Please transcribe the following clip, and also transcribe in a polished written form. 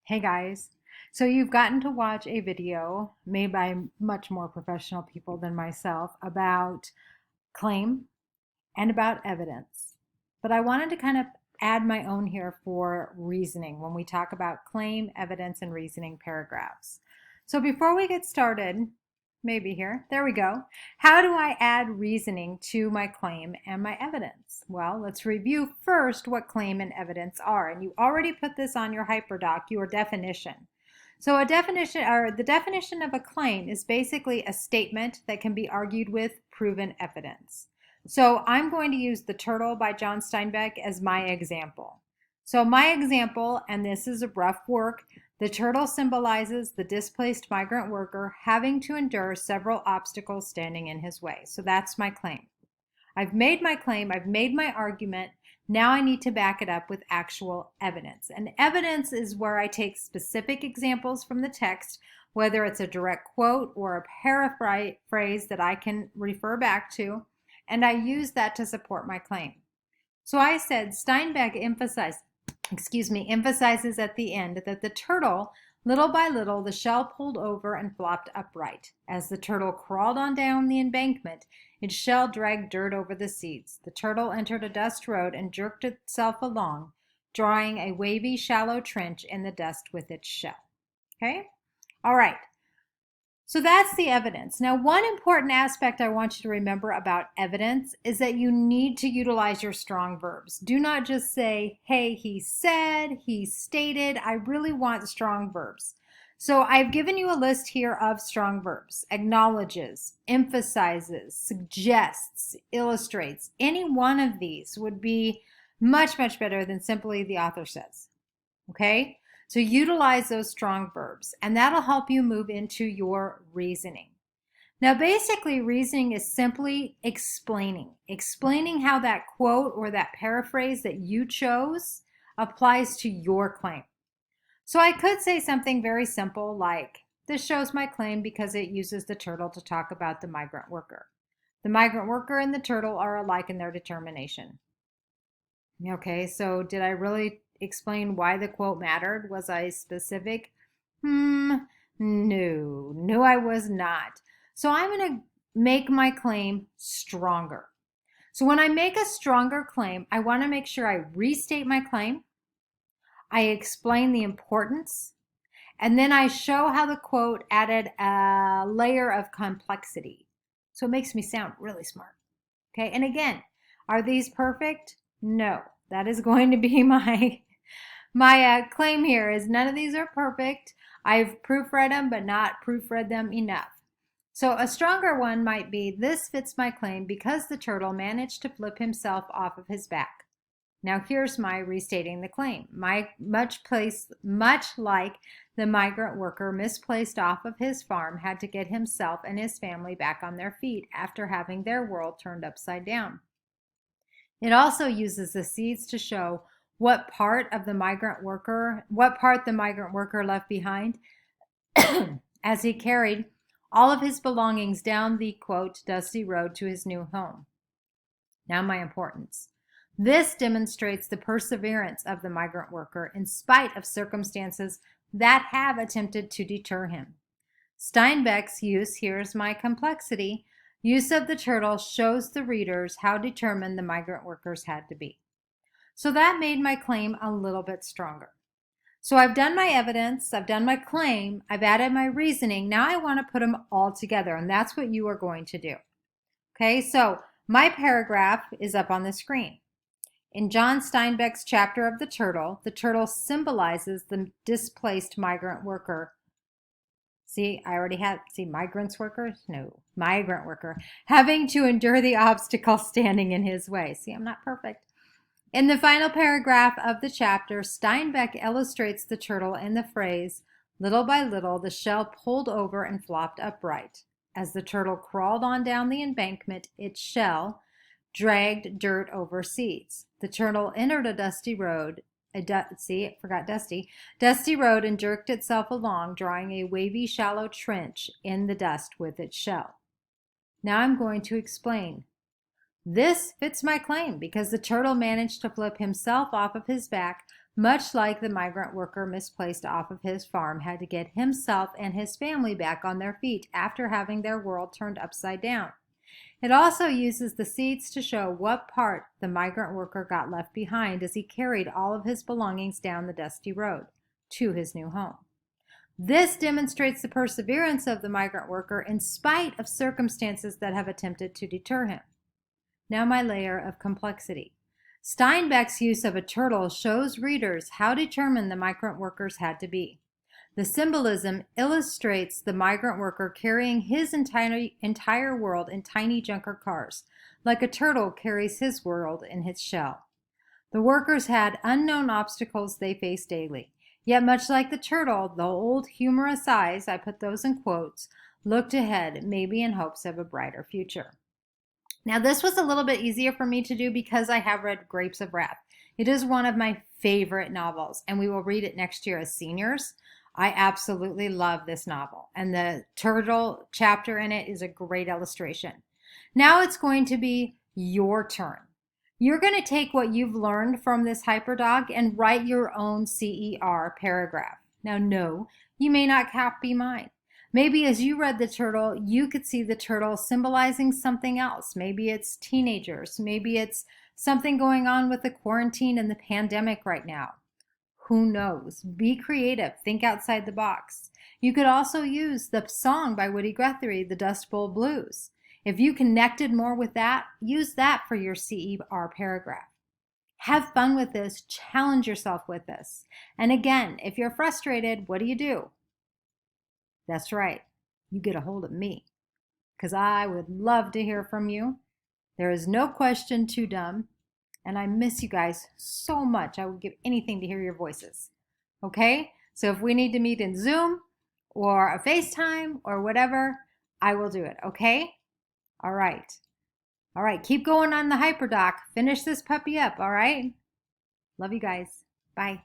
Hey guys, so you've gotten to watch a video made by much more professional people than myself about claim and about evidence. But I wanted to kind of add my own here for reasoning when we talk about claim, evidence, and reasoning paragraphs. So before we get started, maybe here, there we go. How do I add reasoning to my claim and my evidence? Well, let's review first what claim and evidence are. And you already put this on your hyperdoc, your definition. So a definition or the definition of a claim is basically a statement that can be argued with proven evidence. So I'm going to use The Turtle by John Steinbeck as my example. So my example, and this is a rough work, the turtle symbolizes the displaced migrant worker having to endure several obstacles standing in his way. So that's my claim. I've made my claim, I've made my argument. Now I need to back it up with actual evidence. And evidence is where I take specific examples from the text, whether it's a direct quote or a paraphrase that I can refer back to, and I use that to support my claim. So I said Steinbeck emphasizes at the end that the turtle, little by little, the shell pulled over and flopped upright. As the turtle crawled on down the embankment, its shell dragged dirt over the seats. The turtle entered a dust road and jerked itself along, drawing a wavy, shallow trench in the dust with its shell. Okay? All right. So that's the evidence. Now, one important aspect I want you to remember about evidence is that you need to utilize your strong verbs. Do not just say, hey, he said, he stated. I really want strong verbs. So I've given you a list here of strong verbs: acknowledges, emphasizes, suggests, illustrates. Any one of these would be much, much better than simply the author says. Okay? So utilize those strong verbs, and that'll help you move into your reasoning. Now, basically, reasoning is simply explaining how that quote or that paraphrase that you chose applies to your claim. So I could say something very simple like, this shows my claim because it uses the turtle to talk about the migrant worker. The migrant worker and the turtle are alike in their determination. Okay, so did I really explain why the quote mattered? Was I specific? No, I was not. So I'm going to make my claim stronger. So when I make a stronger claim, I want to make sure I restate my claim, I explain the importance, and then I show how the quote added a layer of complexity. So it makes me sound really smart. Okay, and again, are these perfect? No. That is going to be my claim here is none of these are perfect. I've proofread them, but not proofread them enough. So a stronger one might be, this fits my claim because the turtle managed to flip himself off of his back. Now here's my restating the claim. Much like the migrant worker misplaced off of his farm had to get himself and his family back on their feet after having their world turned upside down. It also uses the seeds to show what part the migrant worker left behind as he carried all of his belongings down the, quote, dusty road to his new home. Now my importance. This demonstrates the perseverance of the migrant worker in spite of circumstances that have attempted to deter him. Steinbeck's use, here's my complexity, use of the turtle shows the readers how determined the migrant workers had to be. So that made my claim a little bit stronger. So I've done my evidence, I've done my claim, I've added my reasoning. Now I want to put them all together, and that's what you are going to do. Okay, so my paragraph is up on the screen. In John Steinbeck's chapter of the turtle symbolizes the displaced migrant worker. Migrant worker, having to endure the obstacle standing in his way. See, I'm not perfect. In the final paragraph of the chapter, Steinbeck illustrates the turtle in the phrase, little by little, the shell pulled over and flopped upright. As the turtle crawled on down the embankment, its shell dragged dirt over seats. The turtle entered a dusty road, dusty road and jerked itself along, drawing a wavy, shallow trench in the dust with its shell. Now I'm going to explain. This fits my claim because the turtle managed to flip himself off of his back, much like the migrant worker misplaced off of his farm had to get himself and his family back on their feet after having their world turned upside down. It also uses the seeds to show what part the migrant worker got left behind as he carried all of his belongings down the dusty road to his new home. This demonstrates the perseverance of the migrant worker in spite of circumstances that have attempted to deter him. Now my layer of complexity. Steinbeck's use of a turtle shows readers how determined the migrant workers had to be. The symbolism illustrates the migrant worker carrying his entire world in tiny junker cars, like a turtle carries his world in its shell. The workers had unknown obstacles they faced daily. Yet much like the turtle, the old humorous eyes, I put those in quotes, looked ahead, maybe in hopes of a brighter future. Now this was a little bit easier for me to do because I have read Grapes of Wrath. It is one of my favorite novels, and we will read it next year as seniors. I absolutely love this novel, and the turtle chapter in it is a great illustration. Now it's going to be your turn. You're going to take what you've learned from this hyperdog and write your own CER paragraph. Now, no, you may not copy mine. Maybe as you read the turtle, you could see the turtle symbolizing something else. Maybe it's teenagers. Maybe it's something going on with the quarantine and the pandemic right now. Who knows? Be creative. Think outside the box. You could also use the song by Woody Guthrie, The Dust Bowl Blues. If you connected more with that, use that for your CER paragraph. Have fun with this. Challenge yourself with this. And again, if you're frustrated, what do? That's right. You get a hold of me, because I would love to hear from you. There is no question too dumb, and I miss you guys so much. I would give anything to hear your voices. Okay? So if we need to meet in Zoom or a FaceTime or whatever, I will do it. Okay? All right. All right. Keep going on the hyperdoc. Finish this puppy up. All right? Love you guys. Bye.